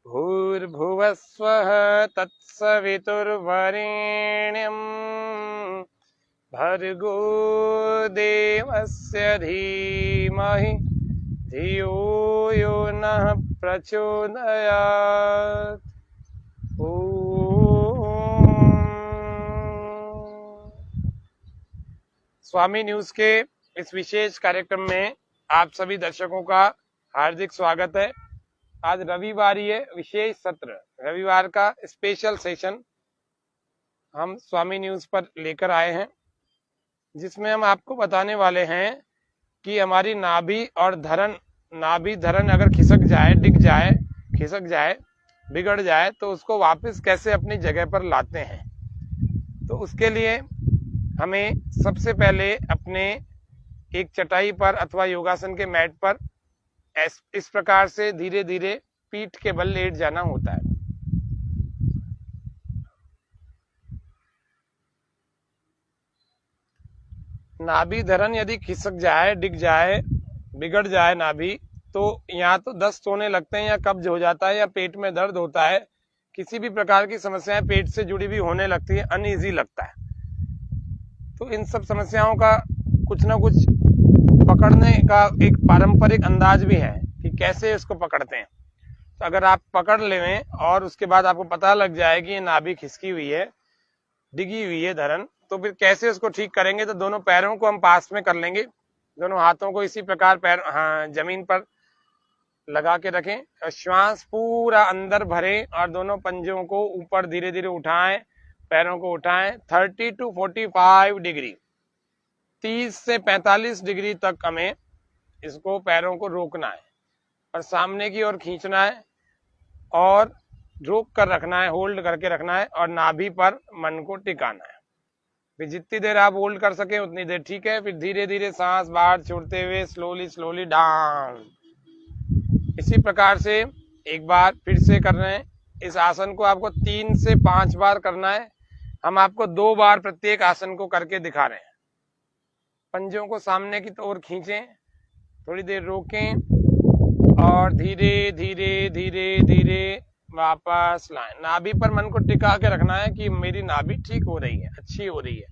भूर्भुवस्वः तत्सवितुर्वरेण्यं भर्गो देवस्य धीमहि धियो यो नः प्रचोदयात्। स्वामी न्यूज के इस विशेष कार्यक्रम में आप सभी दर्शकों का हार्दिक स्वागत है। आज रविवार है, विशेष सत्र रविवार का स्पेशल सेशन हम स्वामी न्यूज पर लेकर आए हैं, जिसमें हम आपको बताने वाले हैं कि हमारी नाभि और धरण अगर खिसक जाए, डिग जाए, खिसक जाए, बिगड़ जाए तो उसको वापस कैसे अपनी जगह पर लाते हैं। तो उसके लिए हमें सबसे पहले अपने एक चटाई पर अथवा योगासन के मैट पर इस प्रकार से धीरे धीरे पीठ के बल लेट जाना होता है। नाभि धरण यदि खिसक जाए, डिग जाए, बिगड़ जाए नाभि, तो या तो दस्त होने लगते हैं, या कब्ज हो जाता है, या पेट में दर्द होता है, किसी भी प्रकार की समस्याएं पेट से जुड़ी हुई होने लगती है, अनईजी लगता है। तो इन सब समस्याओं का कुछ ना कुछ पकड़ने का एक पारंपरिक अंदाज भी है कि कैसे इसको पकड़ते हैं। तो अगर आप पकड़ लें और उसके बाद आपको पता लग जाए कि ये नाभि खिसकी हुई है, डिगी हुई है धरण, तो फिर कैसे उसको ठीक करेंगे। तो दोनों पैरों को हम पास में कर लेंगे, दोनों हाथों को इसी प्रकार जमीन पर लगा के रखें, श्वास पूरा अंदर भरें और दोनों पंजों को ऊपर धीरे धीरे उठाएं, पैरों को उठाएं। 30 to 45 डिग्री, 30 से 45 डिग्री तक हमें इसको पैरों को रोकना है और सामने की ओर खींचना है और रोक कर रखना है, होल्ड करके रखना है और नाभि पर मन को टिकाना है। फिर जितनी देर आप होल्ड कर सके उतनी देर ठीक है। फिर धीरे धीरे सांस बाहर छोड़ते हुए स्लोली डाउन। इसी प्रकार से एक बार फिर से कर रहे हैं। इस आसन को आपको 3 से 5 बार करना है। हम आपको 2 बार प्रत्येक आसन को करके दिखा रहे हैं। पंजों को सामने की ओर खींचें, थोड़ी देर रोकें और धीरे धीरे धीरे धीरे वापस लाएं। नाभि पर मन को टिका के रखना है कि मेरी नाभि ठीक हो रही है, अच्छी हो रही है।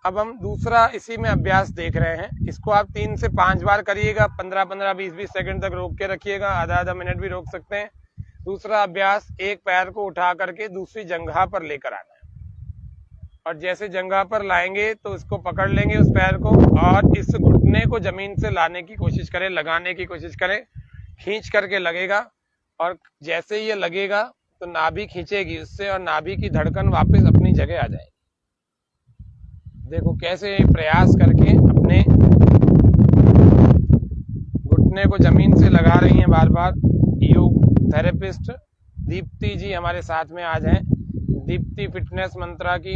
अब हम दूसरा इसी में अभ्यास देख रहे हैं। इसको आप 3 से 5 बार करिएगा, 15-15, 20-20 सेकंड तक रोक के रखिएगा, आधा मिनट भी रोक सकते हैं। दूसरा अभ्यास, एक पैर को उठा करके दूसरी जंघा पर लेकर आना है और जैसे जंघा पर लाएंगे तो इसको पकड़ लेंगे उस पैर को और इस घुटने को जमीन से लाने की कोशिश करें, लगाने की कोशिश करें। खींच करके लगेगा और जैसे ही ये लगेगा तो नाभि खींचेगी उससे और नाभि की धड़कन वापस अपनी जगह आ जाएगी। देखो कैसे प्रयास करके अपने घुटने को जमीन से लगा रही हैं बार बार। योग थेरेपिस्ट दीप्ति जी हमारे साथ में आज हैं। दीप्ति फिटनेस मंत्रा की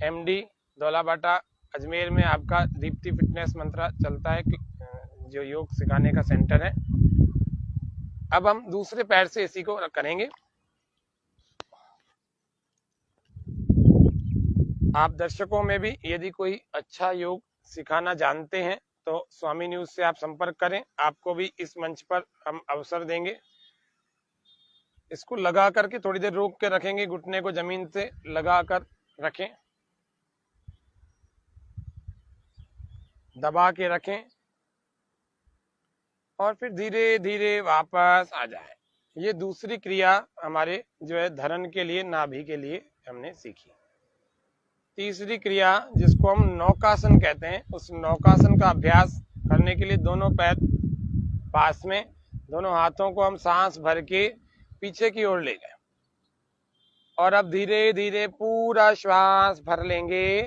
एमडी, धौलाबाटा अजमेर में आपका दीप्ति फिटनेस मंत्रा चलता है, जो योग सिखाने का सेंटर है। अब हम दूसरे पैर से इसी को करेंगे। आप दर्शकों में भी यदि कोई अच्छा योग सिखाना जानते हैं तो स्वामी न्यूज से आप संपर्क करें, आपको भी इस मंच पर हम अवसर देंगे। इसको लगा करके थोड़ी देर रोक के रखेंगे, घुटने को जमीन से लगा कर रखें, दबा के रखें और फिर धीरे धीरे वापस आ जाए। ये दूसरी क्रिया हमारे जो है धरण के लिए, नाभि के लिए हमने सीखी। तीसरी क्रिया जिसको हम नौकासन कहते हैं, उस नौकासन का अभ्यास करने के लिए दोनों पैर पास में, दोनों हाथों को हम सांस भर के पीछे की ओर ले गए और अब धीरे धीरे पूरा श्वास भर लेंगे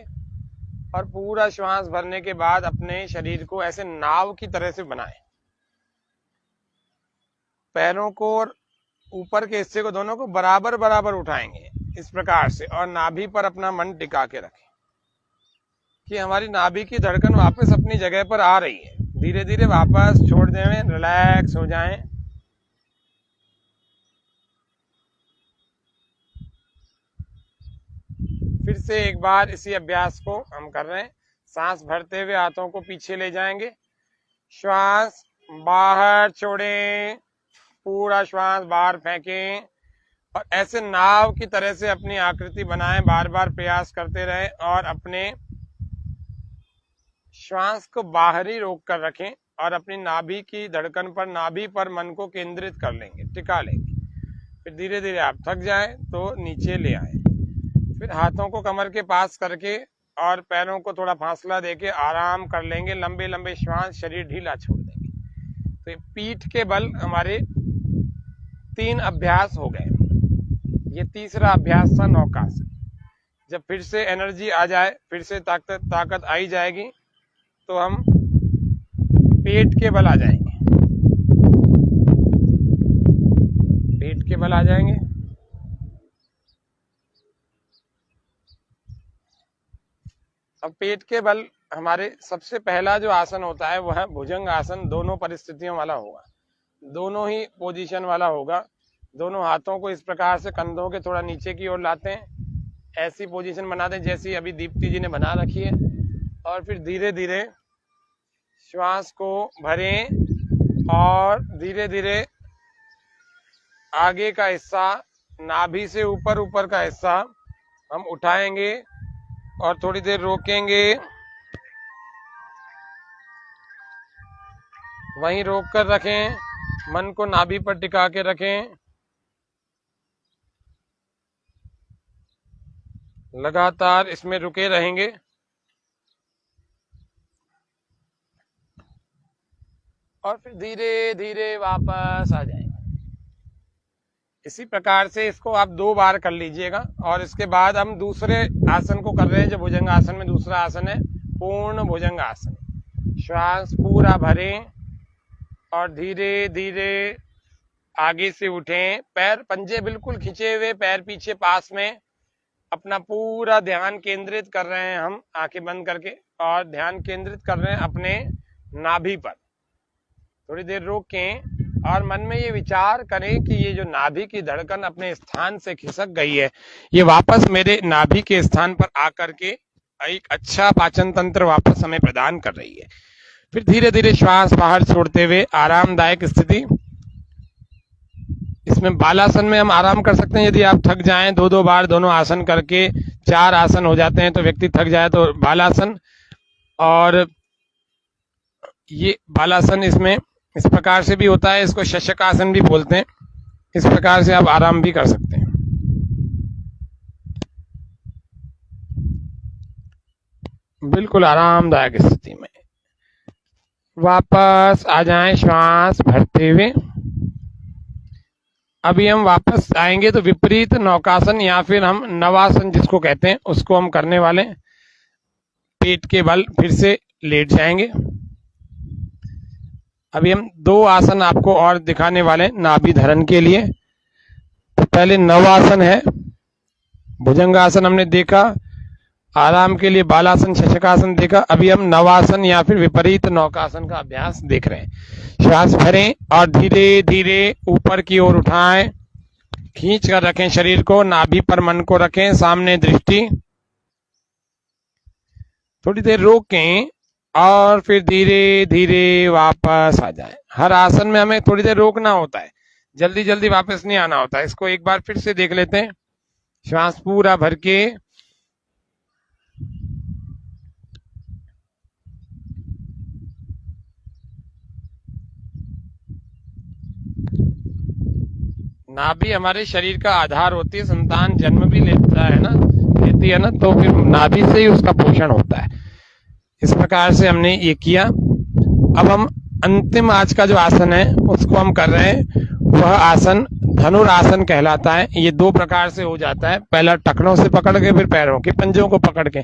और पूरा श्वास भरने के बाद अपने शरीर को ऐसे नाव की तरह से बनाएं। पैरों को और ऊपर के हिस्से को दोनों को बराबर बराबर उठाएंगे इस प्रकार से और नाभि पर अपना मन टिका के रखें कि हमारी नाभि की धड़कन वापस अपनी जगह पर आ रही है। धीरे धीरे वापस छोड़ दें, रिलैक्स हो जाएं। फिर से एक बार इसी अभ्यास को हम कर रहे हैं। सांस भरते हुए हाथों को पीछे ले जाएंगे, श्वास बाहर छोड़ें, पूरा श्वास बाहर फेंकें और ऐसे नाव की तरह से अपनी आकृति बनाएं। बार बार प्रयास करते रहें और अपने श्वास को बाहर ही रोक कर रखें और अपनी नाभि की धड़कन पर, नाभि पर मन को केंद्रित कर लेंगे, टिका लेंगे। फिर धीरे धीरे आप थक जाएं तो नीचे ले आए। फिर हाथों को कमर के पास करके और पैरों को थोड़ा फासला देके आराम कर लेंगे। लंबे लंबे श्वास, शरीर ढीला छोड़ देंगे। तो पीठ के बल हमारे 3 अभ्यास हो गए। ये तीसरा अभ्यास था नौकासन। जब फिर से एनर्जी आ जाए, फिर से ताकत आई जाएगी तो हम पेट के बल आ जाएंगे। पेट के बल आ जाएंगे। अब पेट के बल हमारे सबसे पहला जो आसन होता है वह है भुजंग आसन। दोनों परिस्थितियों वाला होगा, दोनों ही पोजीशन वाला होगा। दोनों हाथों को इस प्रकार से कंधों के थोड़ा नीचे की ओर लाते हैं, ऐसी पोजीशन बना दें जैसी अभी दीप्ति जी ने बना रखी है। और फिर धीरे धीरे श्वास को भरें और धीरे धीरे आगे का हिस्सा, नाभि से ऊपर का हिस्सा हम उठाएंगे और थोड़ी देर रोकेंगे। वहीं रोक कर रखें, मन को नाभि पर टिका के रखें। लगातार इसमें रुके रहेंगे। और फिर धीरे धीरे वापस आ जाएंगे। इसी प्रकार से इसको आप 2 बार कर लीजिएगा। और इसके बाद हम दूसरे आसन को कर रहे हैं, जो भुजंग आसन में दूसरा आसन है, पूर्ण भुजंग आसन। श्वास पूरा भरें और धीरे धीरे आगे से उठें। पैर, पंजे बिल्कुल खिंचे हुए, पैर पीछे पास में। अपना पूरा ध्यान केंद्रित कर रहे हैं हम, आंखें बंद करके, और ध्यान केंद्रित कर रहे हैं अपने नाभि पर। थोड़ी देर रोकें और मन में ये विचार करें कि ये जो नाभि की धड़कन अपने स्थान से खिसक गई है, ये वापस मेरे नाभि के स्थान पर आकर के एक अच्छा पाचन तंत्र वापस हमें प्रदान कर रही है। फिर धीरे धीरे श्वास बाहर छोड़ते हुए आरामदायक स्थिति। इसमें बालासन में हम आराम कर सकते हैं। यदि आप थक जाएं, 2-2 बार दोनों आसन करके 4 आसन हो जाते हैं, तो व्यक्ति थक जाए तो बालासन। और ये बालासन इसमें इस प्रकार से भी होता है, इसको शशकासन भी बोलते हैं। इस प्रकार से आप आराम भी कर सकते हैं। बिल्कुल आरामदायक स्थिति में वापस आ जाएं श्वास भरते हुए। अभी हम वापस आएंगे तो विपरीत नौकासन या फिर हम नवासन जिसको कहते हैं, उसको हम करने वाले। पेट के बल फिर से लेट जाएंगे। अभी हम 2 आसन आपको और दिखाने वाले हैं नाभि धरण के लिए। तो पहले नवासन है, भुजंगासन हमने देखा, आराम के लिए बालासन, शशकासन देखा। अभी हम नवासन या फिर विपरीत नौकासन का अभ्यास देख रहे हैं। श्वास भरें और धीरे धीरे ऊपर की ओर उठाएं, खींच कर रखें शरीर को, नाभि पर मन को रखें, सामने दृष्टि। थोड़ी देर रोकें और फिर धीरे धीरे वापस आ जाएं। हर आसन में हमें थोड़ी देर रोकना होता है, जल्दी जल्दी वापस नहीं आना होता है। इसको एक बार फिर से देख लेते हैं। श्वास पूरा भर के नाभि हमारे शरीर का आधार होती है। संतान जन्म भी लेती है ना, तो फिर नाभि से ही उसका पोषण होता है। इस प्रकार से हमने ये किया। अब हम अंतिम आज का जो आसन है उसको हम कर रहे हैं। वह आसन धनुरासन कहलाता है। ये 2 प्रकार से हो जाता है। पहला टखनों से पकड़ के, फिर पैरों के पंजों को पकड़ के।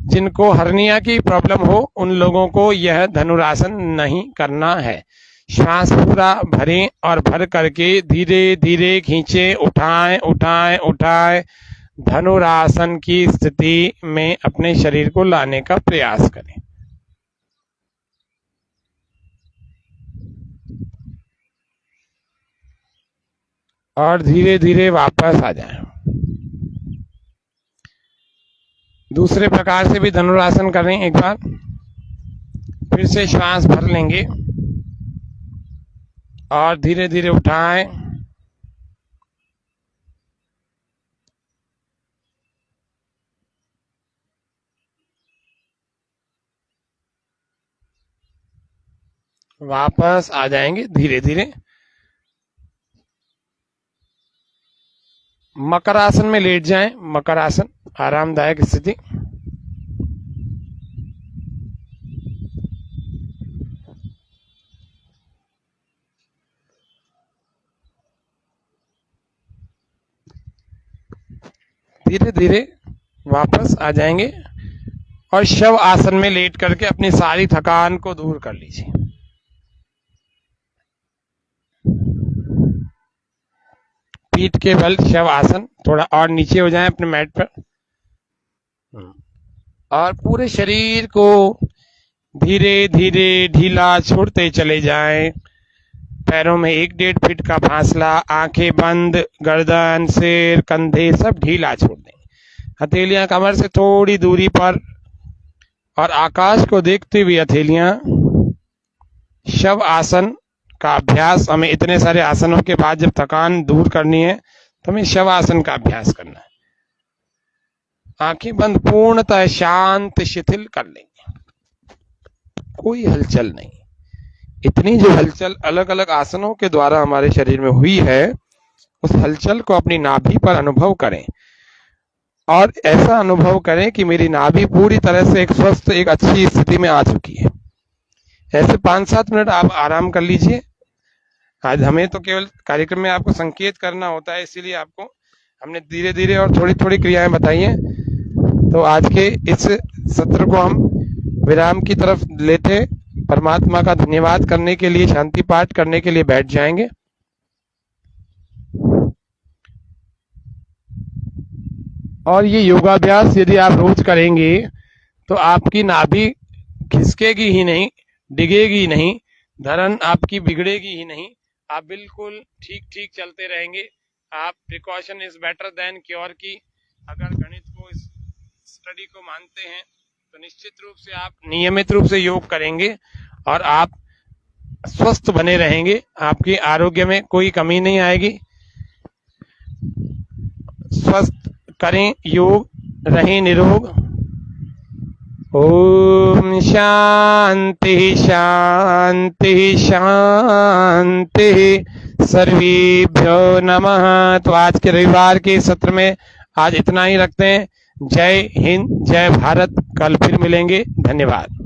जिनको हर्निया की प्रॉब्लम हो उन लोगों को यह धनुरासन नहीं करना है। श्वास पूरा भरें और भर करके धीरे धीरे खींचे, उठाएं उठाएं उठाएं। धनुरासन की स्थिति में अपने शरीर को लाने का प्रयास करें। और धीरे धीरे वापस आ जाएं। दूसरे प्रकार से भी धनुरासन करें एक बार। फिर से श्वास भर लेंगे और धीरे धीरे उठाएं। वापस आ जाएंगे धीरे धीरे। मकर आसन में लेट जाएं। मकर आसन आरामदायक स्थिति। धीरे धीरे वापस आ जाएंगे और शव आसन में लेट करके अपनी सारी थकान को दूर कर लीजिए। पीठ के बल शव आसन, थोड़ा और नीचे हो जाएं अपने मैट पर और पूरे शरीर को धीरे धीरे ढीला छोड़ते चले जाएं। पैरों में 1-1.5 फीट का फासला, आंखें बंद, गर्दन, सिर, कंधे सब ढीला छोड़ देंगे। हथेलियां कमर से थोड़ी दूरी पर और आकाश को देखते हुए हथेलियां। शव आसन का अभ्यास, हमें इतने सारे आसनों के बाद जब थकान दूर करनी है तो हमें शव आसन का अभ्यास करना है। आंखें बंद, पूर्णतः शांत शिथिल कर लेंगे, कोई हलचल नहीं। इतनी जो हलचल अलग अलग आसनों के द्वारा हमारे शरीर में हुई है, उस हलचल को अपनी नाभि पर अनुभव करें और ऐसा अनुभव करें कि मेरी नाभि पूरी तरह से एक स्वस्थ, एक अच्छी स्थिति में आ चुकी है। ऐसे 5-7 मिनट आप आराम कर लीजिए। आज हमें तो केवल कार्यक्रम में आपको संकेत करना होता है, इसीलिए आपको हमने धीरे धीरे और थोड़ी थोड़ी क्रियाएं बताई हैं। तो आज के इस सत्र को हम विराम की तरफ लेते, परमात्मा का धन्यवाद करने के लिए, शांति पाठ करने के लिए बैठ जाएंगे। और ये योगाभ्यास यदि आप रोज करेंगे तो आपकी नाभि खिसकेगी ही नहीं, डिगेगी नहीं, धरण आपकी बिगड़ेगी ही नहीं। आप बिल्कुल ठीक ठीक चलते रहेंगे। आप precaution is better than cure की अगर गणित को, इस स्टडी को मानते हैं तो निश्चित रूप से आप नियमित रूप से योग करेंगे और आप स्वस्थ बने रहेंगे। आपके आरोग्य में कोई कमी नहीं आएगी। स्वस्थ करें योग, रहें निरोग। ओम शांति शांति शांति, सर्वेभ्यो नमः। तो आज के रविवार के सत्र में आज इतना ही रखते हैं। जय हिंद, जय भारत। कल फिर मिलेंगे। धन्यवाद।